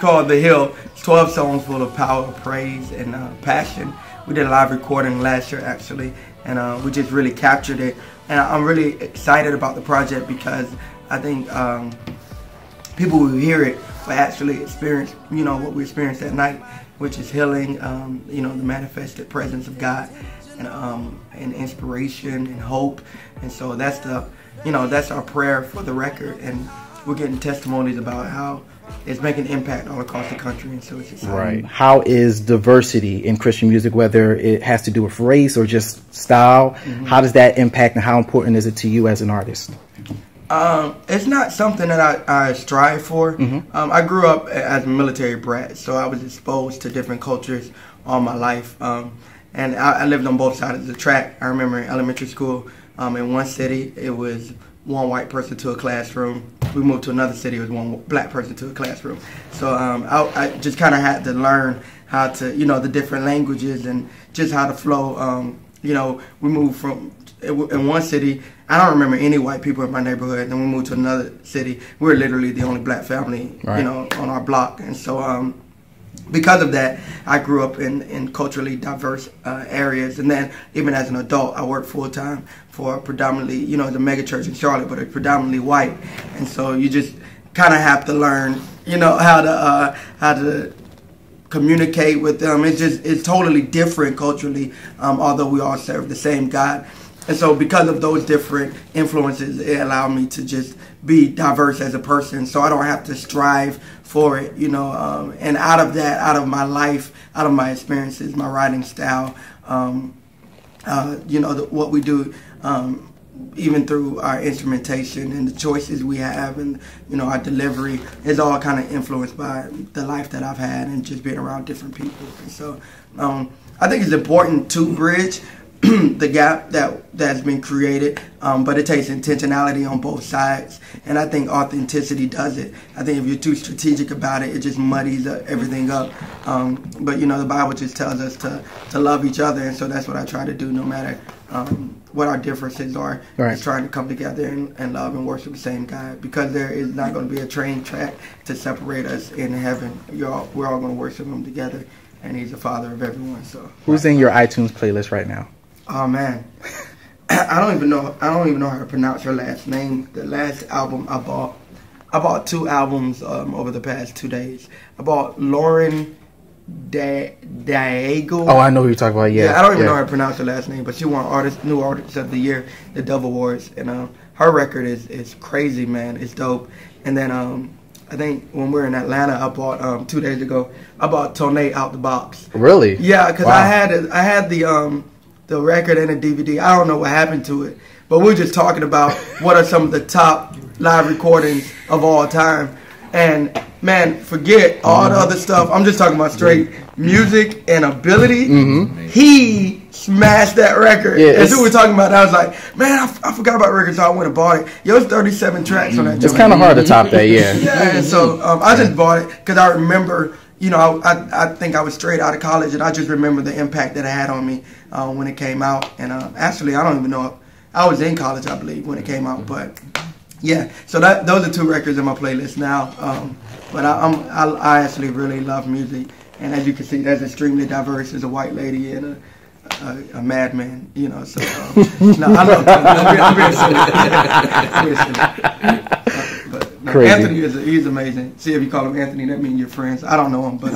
called The Hill. It's 12 songs full of power, praise, and passion. We did a live recording last year, actually, and we just really captured it. And I'm really excited about the project because I think people who hear it will actually experience, you know, what we experienced that night, which is healing, you know, the manifested presence of God, and inspiration and hope. And so that's the, you know, that's our prayer for the record. And we're getting testimonies about how it's making an impact all across the country, and so it's exciting. Right. How is diversity in Christian music, whether it has to do with race or just style, how does that impact, and how important is it to you as an artist? It's not something that I strive for. I grew up as a military brat, so I was exposed to different cultures all my life. And I lived on both sides of the track. I remember in elementary school, in one city, it was one white person to a classroom. We moved to another city, it was one black person to a classroom. So I just kind of had to learn how to, you know, the different languages and just how to flow. You know, we moved from, in one city, I don't remember any white people in my neighborhood. Then we moved to another city. We were literally the only black family, you know, on our block. And so because of that, I grew up in culturally diverse areas. And then even as an adult, I worked full-time for predominantly, you know, the mega church in Charlotte, but it's predominantly white. And so you just kind of have to learn, you know, how to communicate with them. It's totally different culturally, although we all serve the same God. And so because of those different influences, it allowed me to just be diverse as a person, so I don't have to strive for it, you know. And out of that, out of my life, out of my experiences, my writing style, you know, what we do, even through our instrumentation and the choices we have, and, you know, our delivery is all kind of influenced by the life that I've had and just being around different people. And so I think it's important to bridge the gap that's been created, but it takes intentionality on both sides, and I think authenticity does it. I think if you're too strategic about it, it just muddies everything up. But you know, the Bible just tells us to love each other, and so that's what I try to do, no matter what our differences are. Right. Is trying to come together and love and worship the same God, because there is not going to be a train track to separate us in heaven. We're all going to worship Him together, and He's the Father of everyone. So, who's in your iTunes playlist right now? Oh man, I don't even know how to pronounce her last name. The last album I bought 2 albums over the past 2 days. I bought Lauren Daigle. Oh, I know who you're talking about. Yeah, I don't even know how to pronounce her last name, but she won New Artist of the Year, the Dove Awards, and her record is crazy, man. It's dope. And then I think when we were in Atlanta, I bought 2 days ago, I bought Tone Out the Box. Really? Yeah, because I had the record and the DVD. I don't know what happened to it, but we're just talking about what are some of the top live recordings of all time. And man, forget all the other stuff. I'm just talking about straight music and ability. He smashed that record. Yeah, as we were talking about, I was like, man, I forgot about records, so I went and bought it. Yo, it's 37 tracks on that. It's kind of hard to top that, yeah. Yeah, and so I just bought it because I remember, you know, I think I was straight out of college, and I just remember the impact that it had on me when it came out. And actually, I don't even know. I was in college, I believe, when it came out. But yeah, so those are 2 records in my playlist now. But I actually really love music, and as you can see, that's extremely diverse. There's a white lady and a madman, you know. So no, I love. I'm very silly. But no, Anthony he's amazing. See, if you call him Anthony, that means you're friends. I don't know him, but